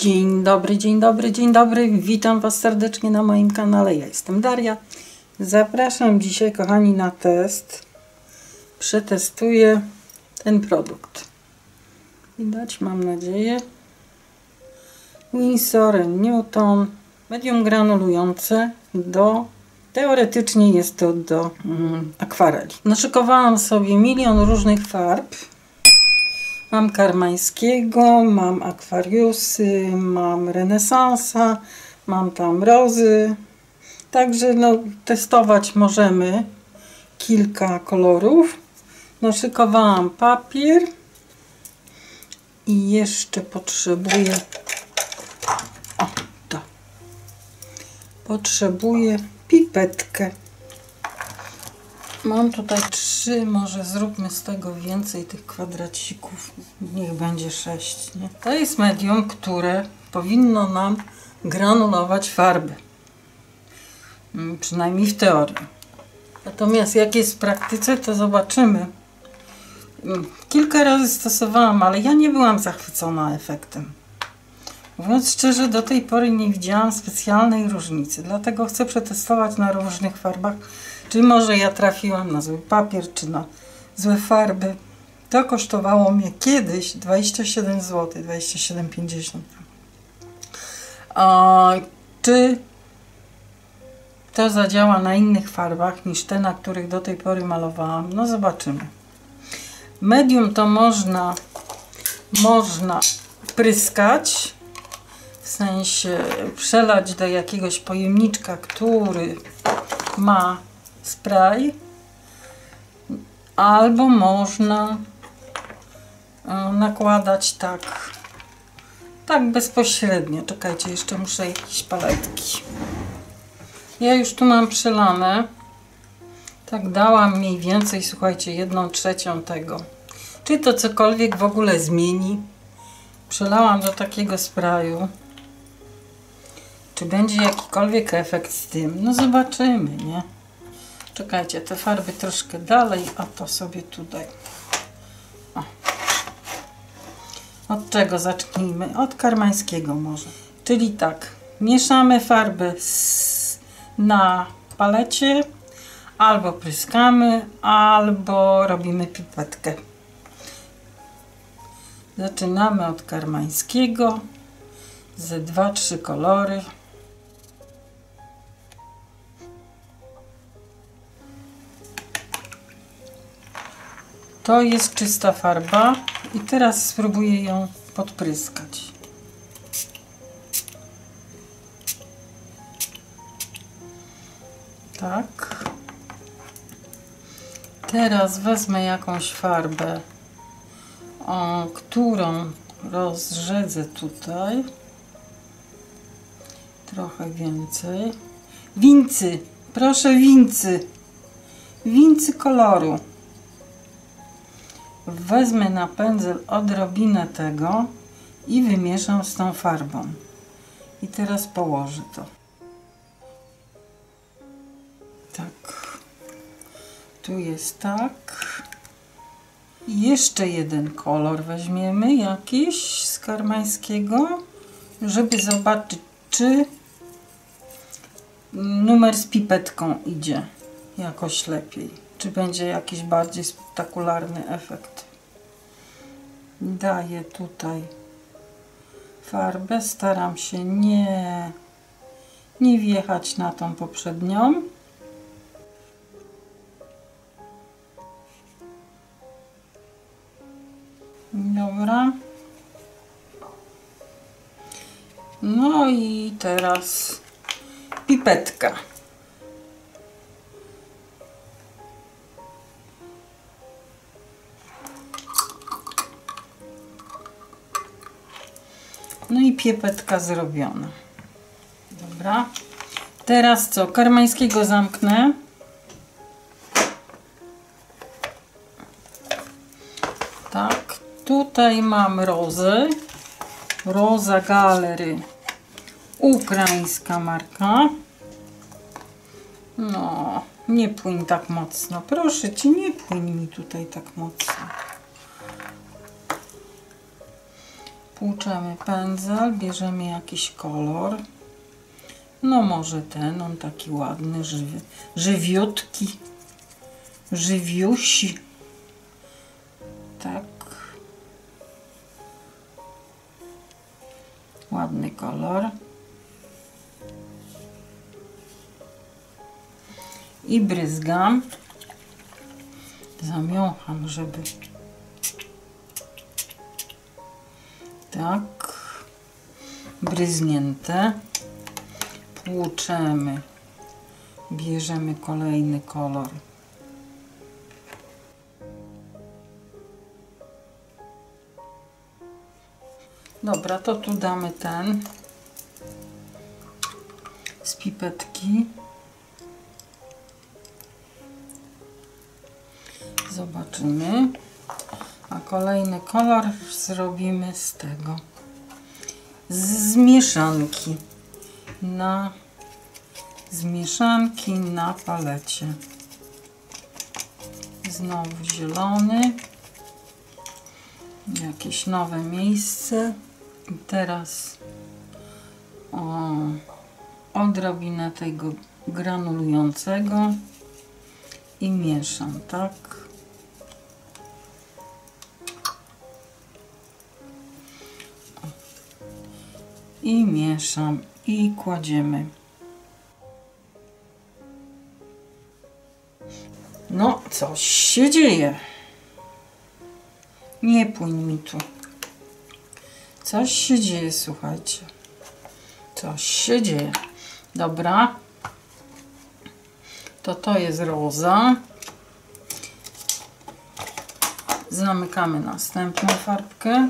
Dzień dobry, dzień dobry, dzień dobry. Witam Was serdecznie na moim kanale. Ja jestem Daria. Zapraszam dzisiaj, kochani, na test. Przetestuję ten produkt. Widać, mam nadzieję. Winsor & Newton medium granulujące teoretycznie jest to do akwareli. Naszykowałam sobie milion różnych farb. Mam Karmańskiego, mam Akwariusy, mam Renesansa, mam tam Rozy. Także no, testować możemy kilka kolorów. Naszykowałam papier i jeszcze potrzebuję potrzebuję pipetkę. Mam tutaj 3, może zróbmy z tego więcej tych kwadracików, niech będzie 6, nie? To jest medium, które powinno nam granulować farby, przynajmniej w teorii. Natomiast jak jest w praktyce, to zobaczymy. Kilka razy stosowałam, ale ja nie byłam zachwycona efektem. Mówiąc szczerze, do tej pory nie widziałam specjalnej różnicy, dlatego chcę przetestować na różnych farbach. Czy może ja trafiłam na zły papier, czy na złe farby. To kosztowało mnie kiedyś 27 zł, 27,50. Czy to zadziała na innych farbach niż te, na których do tej pory malowałam? No zobaczymy. Medium to można pryskać, w sensie przelać do jakiegoś pojemniczka, który ma spray, albo można nakładać tak bezpośrednio. Czekajcie, jeszcze muszę jakieś paletki. Ja już tu mam przelane. Tak dałam mniej więcej, słuchajcie, 1/3 tego. Czy to cokolwiek w ogóle zmieni? Przelałam do takiego sprayu. Czy będzie jakikolwiek efekt z tym? No zobaczymy, nie? Czekajcie, te farby troszkę dalej, a to sobie tutaj. O. Od czego zacznijmy? Od Karmańskiego może. Czyli tak, mieszamy farby na palecie, albo pryskamy, albo robimy pipetkę. Zaczynamy od Karmańskiego, ze 2-3 kolory. To jest czysta farba i teraz spróbuję ją podpryskać. Tak. Teraz wezmę jakąś farbę, którą rozrzedzę tutaj. Trochę więcej. Wincy, proszę, wincy. Wincy koloru. Wezmę na pędzel odrobinę tego i wymieszam z tą farbą. I teraz położę to. Tak. Tu jest tak. I jeszcze jeden kolor weźmiemy jakiś z Karmańskiego, żeby zobaczyć, czy numer z pipetką idzie jakoś lepiej. Czy będzie jakiś bardziej spektakularny efekt. Daję tutaj farbę. Staram się nie wjechać na tą poprzednią. Dobra. No i teraz pipetka. No i pipetka zrobiona. Dobra. Teraz co? Karmańskiego zamknę. Tak. Tutaj mam Rozę. Roza Gallery. Ukraińska marka. No, nie płyń tak mocno. Proszę Cię, nie płyń mi tutaj tak mocno. Płuczemy pędzel, bierzemy jakiś kolor. No może ten, on taki ładny, żywiutki, żywiusi. Tak. Ładny kolor. I bryzgam. Zamiącham, żeby tak bryznięte. Płuczemy. Bierzemy kolejny kolor. Dobra, to tu damy ten z pipetki. Zobaczymy. A kolejny kolor zrobimy z tego. Z mieszanki. Z mieszanki na palecie. Znowu zielony. Jakieś nowe miejsce. I teraz odrobinę tego granulującego i mieszam, tak? I mieszam i kładziemy. No, coś się dzieje. Nie płyń mi tu. Coś się dzieje, słuchajcie. Coś się dzieje. Dobra. To jest roza. Zamykamy następną farbkę.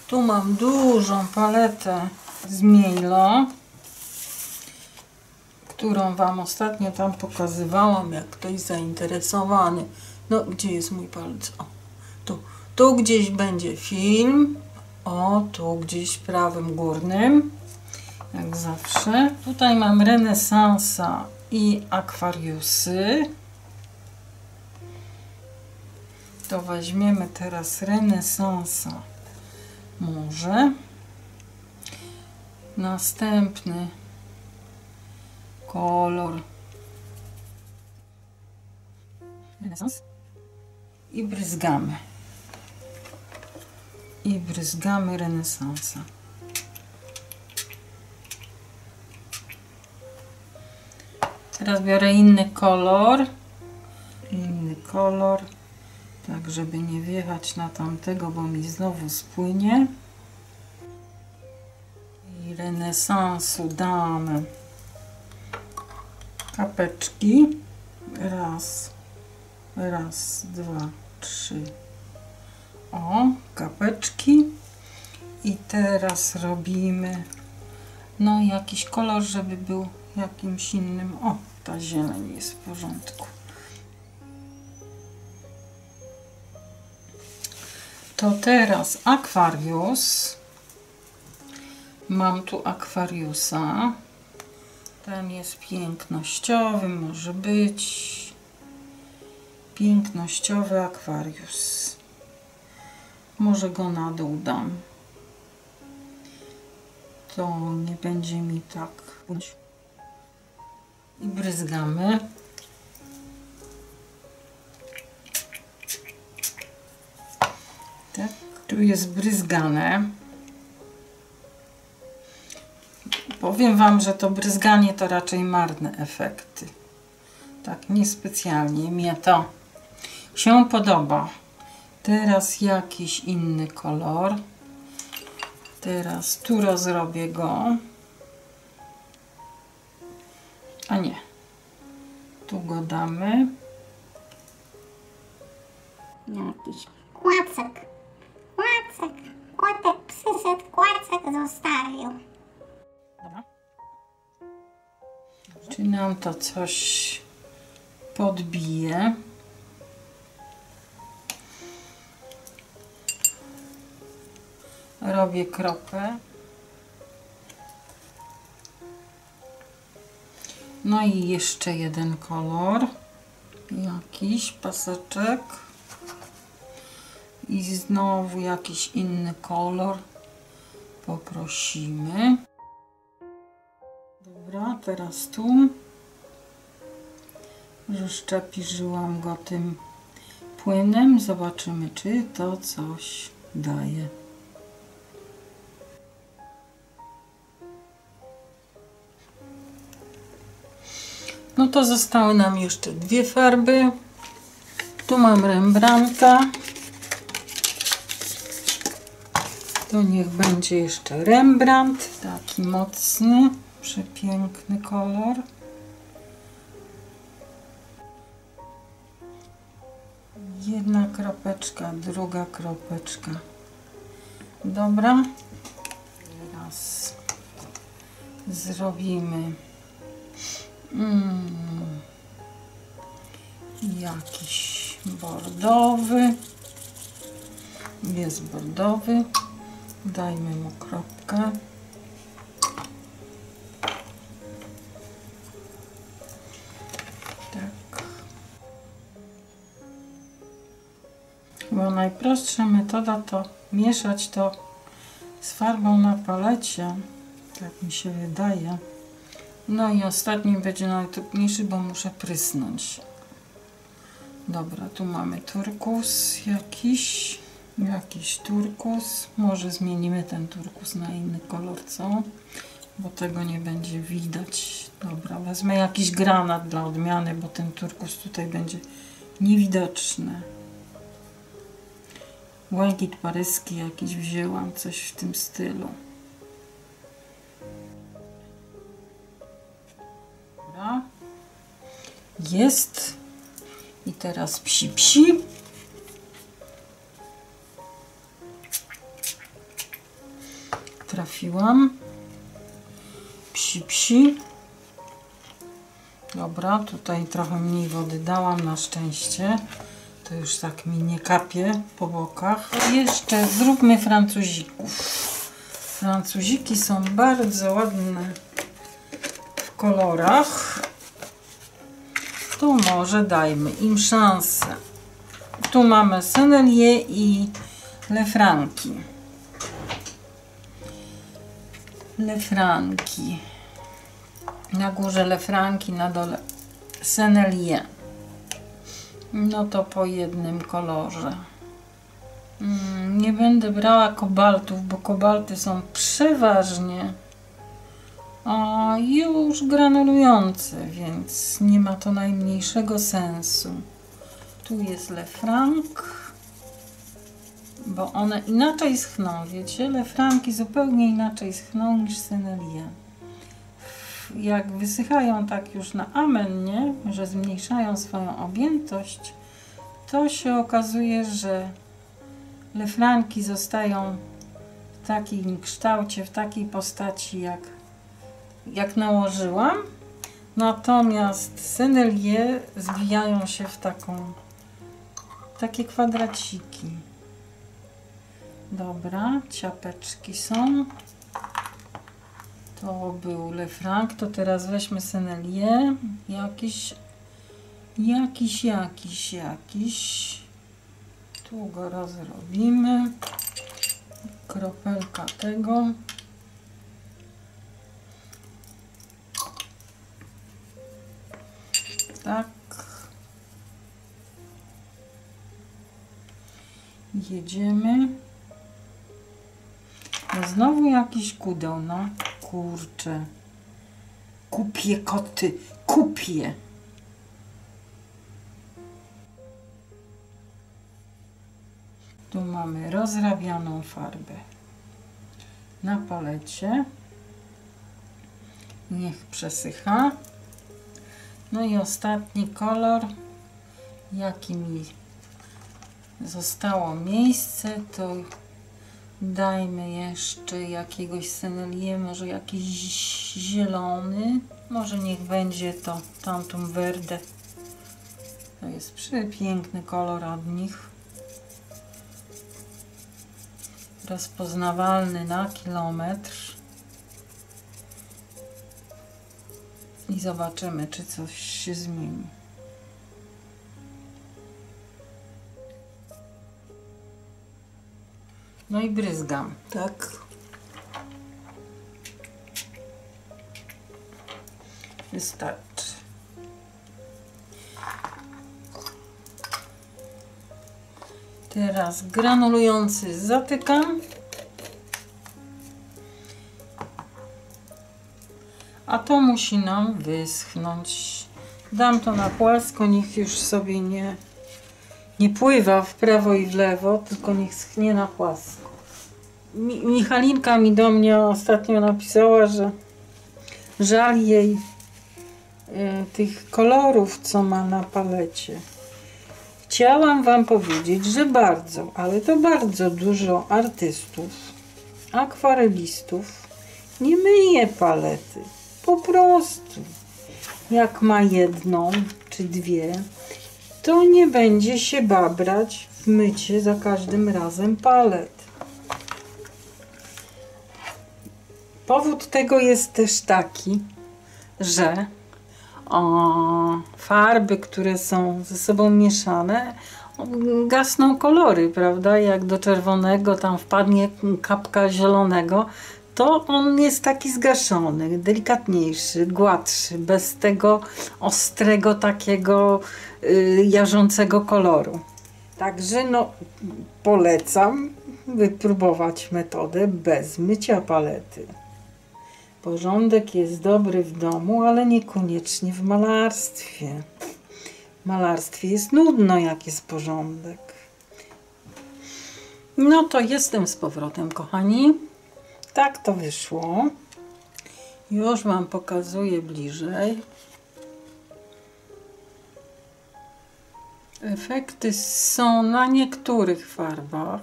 Tu mam dużą paletę z Mielo, którą Wam ostatnio tam pokazywałam, jak ktoś zainteresowany. No, gdzie jest mój palec? O, tu gdzieś będzie film. O, tu gdzieś w prawym górnym. Jak zawsze. Tutaj mam Renesansa i Aquariusy. To weźmiemy teraz Renesansa. Może. Następny kolor. Renesans. I bryzgamy. I bryzgamy Renesansa. Teraz biorę inny kolor. Inny kolor. Tak, żeby nie wjechać na tamtego, bo mi znowu spłynie. I Renesansu damy kapeczki. Raz, dwa, trzy. O, kapeczki. I teraz robimy no jakiś kolor, żeby był jakimś innym. O, ta zieleń jest w porządku. To teraz Aquarius. Mam tu Aquariusa. Ten jest pięknościowy, może być. Pięknościowy Aquarius. Może go na dół dam. To nie będzie mi tak. I bryzgamy. Tak, tu jest bryzgane. Powiem Wam, że to bryzganie to raczej marne efekty. Tak, niespecjalnie mnie to się podoba. Teraz jakiś inny kolor. Teraz tu rozrobię go. A nie. Tu go damy. Jakiś kłacek. Kłacek. Kotek przyszedł, kłacek zostawił. Dobra. Czy nam to coś podbije? Robię kropę. No i jeszcze jeden kolor. Jakiś paseczek. I znowu jakiś inny kolor poprosimy. Dobra, teraz tu rozszczepiżyłam go tym płynem. Zobaczymy, czy to coś daje. No to zostały nam jeszcze dwie farby. Tu mam Rembrandta. To niech będzie jeszcze Rembrandt. Taki mocny, przepiękny kolor. Jedna kropeczka, druga kropeczka. Dobra. Teraz zrobimy jakiś bordowy. Jest bordowy. Dajmy mu kropkę. Tak. Bo najprostsza metoda to mieszać to z farbą na palecie. Tak mi się wydaje. No i ostatni będzie najtrudniejszy, bo muszę prysnąć. Dobra, tu mamy turkus jakiś turkus. Może zmienimy ten turkus na inny kolor, co? Bo tego nie będzie widać. Dobra, wezmę jakiś granat dla odmiany, bo ten turkus tutaj będzie niewidoczny. Błękit paryski jakiś wzięłam, coś w tym stylu. Dobra. Jest. I teraz psi psi. Trafiłam. Psi psi. Dobra, tutaj trochę mniej wody dałam na szczęście. To już tak mi nie kapie po bokach. Jeszcze zróbmy francuzików. Francuziki są bardzo ładne w kolorach. To może dajmy im szansę. Tu mamy Sennelier i Lefranki. Lefranki. Na górze Lefranki, na dole Sennelier. No to po jednym kolorze. Nie będę brała kobaltów, bo kobalty są przeważnie już granulujące, więc nie ma to najmniejszego sensu. Tu jest Lefranc, bo one inaczej schną, wiecie? Lefranki zupełnie inaczej schną niż Sennelier. Jak wysychają tak już na amen, nie? Że zmniejszają swoją objętość, to się okazuje, że Lefranki zostają w takim kształcie, w takiej postaci, jak nałożyłam. Natomiast Sennelier zwijają się w takie kwadraciki. Dobra, ciapeczki są. To był Lefranc, to teraz weźmy Sennelier. Jakiś. Tu go rozrobimy. Kropelka tego. Tak. Jedziemy. No znowu jakiś kudeł, no. Kurczę. Kupię koty. Kupię. Tu mamy rozrabianą farbę na palecie. Niech przesycha. No i ostatni kolor, jaki mi zostało miejsce, to dajmy jeszcze jakiegoś Sennelier, może jakiś zielony. Może niech będzie to Tantum Verde. To jest przepiękny kolor od nich. Rozpoznawalny na kilometr. I zobaczymy, czy coś się zmieni. No i bryzgam, tak. Wystarczy. Teraz granulujący zatykam. A to musi nam wyschnąć. Dam to na płasko, niech już sobie nie pływa w prawo i w lewo, tylko niech schnie na płasko. Michalinka mi do mnie ostatnio napisała, że żal jej tych kolorów, co ma na palecie. Chciałam wam powiedzieć, że bardzo, ale to bardzo dużo artystów, akwarelistów nie myje palety. Po prostu. Jak ma jedną czy dwie, to nie będzie się babrać w mycie za każdym razem palet. Powód tego jest też taki, że farby, które są ze sobą mieszane, gasną kolory, prawda? Jak do czerwonego tam wpadnie kapka zielonego, to on jest taki zgaszony, delikatniejszy, gładszy, bez tego ostrego, takiego jarzącego koloru. Także no, polecam wypróbować metodę bez mycia palety. Porządek jest dobry w domu, ale niekoniecznie w malarstwie. W malarstwie jest nudno, jak jest porządek. No to jestem z powrotem, kochani. Tak to wyszło. Już wam pokazuję bliżej. Efekty są na niektórych farbach.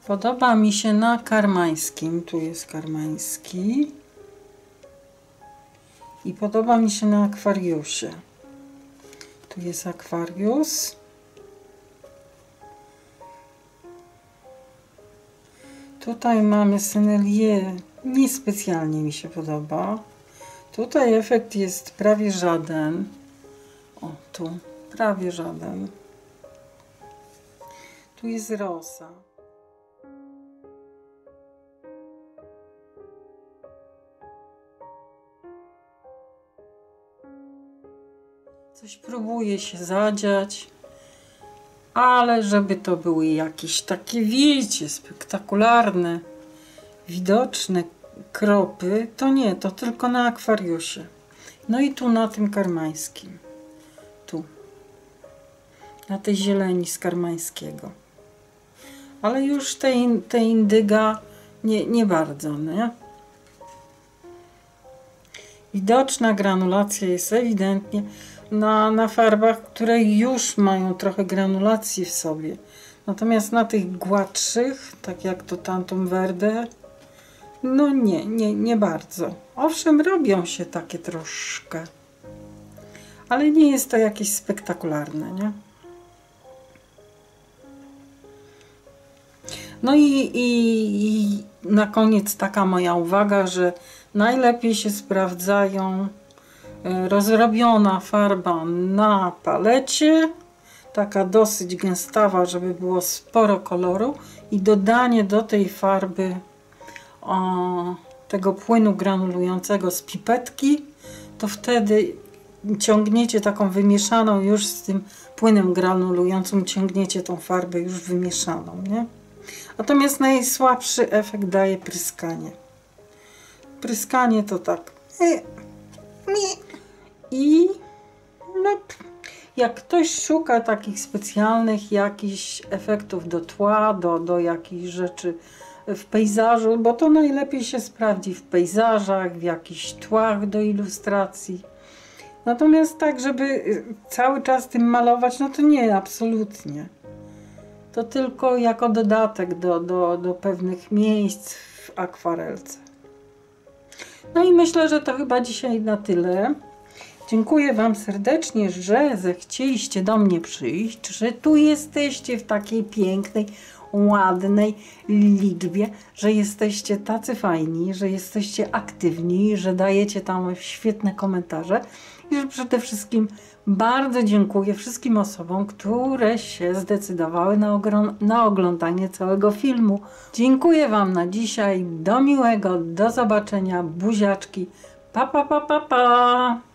Podoba mi się na karmańskim. Tu jest karmański. I podoba mi się na akwariusie. Tu jest akwarius. Tutaj mamy Sennelier. Niespecjalnie mi się podoba. Tutaj efekt jest prawie żaden. O, tu prawie żaden. Tu jest rosa. Coś próbuje się zadziać, ale żeby to były jakieś takie, wiecie, spektakularne, widoczne kropy, to nie, to tylko na akwariusie. No i tu na tym karmańskim. Tu. Na tej zieleni z karmańskiego. Ale już te indyga nie bardzo, nie? Widoczna granulacja jest ewidentnie na farbach, które już mają trochę granulacji w sobie. Natomiast na tych gładszych, tak jak to Tantum Verde, no nie bardzo. Owszem, robią się takie troszkę, ale nie jest to jakieś spektakularne, nie? No i na koniec taka moja uwaga, że najlepiej się sprawdzają rozrobiona farba na palecie, taka dosyć gęstawa, żeby było sporo koloru, i dodanie do tej farby tego płynu granulującego z pipetki, to wtedy ciągniecie taką wymieszaną już z tym płynem granulującym, ciągniecie tą farbę już wymieszaną, nie? Natomiast najsłabszy efekt daje pryskanie. Pryskanie to tak. I no, jak ktoś szuka takich specjalnych jakichś efektów do tła, do jakichś rzeczy w pejzażu, bo to najlepiej się sprawdzi w pejzażach, w jakichś tłach do ilustracji. Natomiast tak, żeby cały czas tym malować, no to nie, absolutnie. To tylko jako dodatek do pewnych miejsc w akwarelce. No i myślę, że to chyba dzisiaj na tyle. Dziękuję wam serdecznie, że zechcieliście do mnie przyjść, że tu jesteście w takiej pięknej, ładnej liczbie, że jesteście tacy fajni, że jesteście aktywni, że dajecie tam świetne komentarze. i że przede wszystkim bardzo dziękuję wszystkim osobom, które się zdecydowały na oglądanie całego filmu. Dziękuję Wam na dzisiaj. Do miłego, do zobaczenia. Buziaczki. Pa, pa, pa, pa, pa.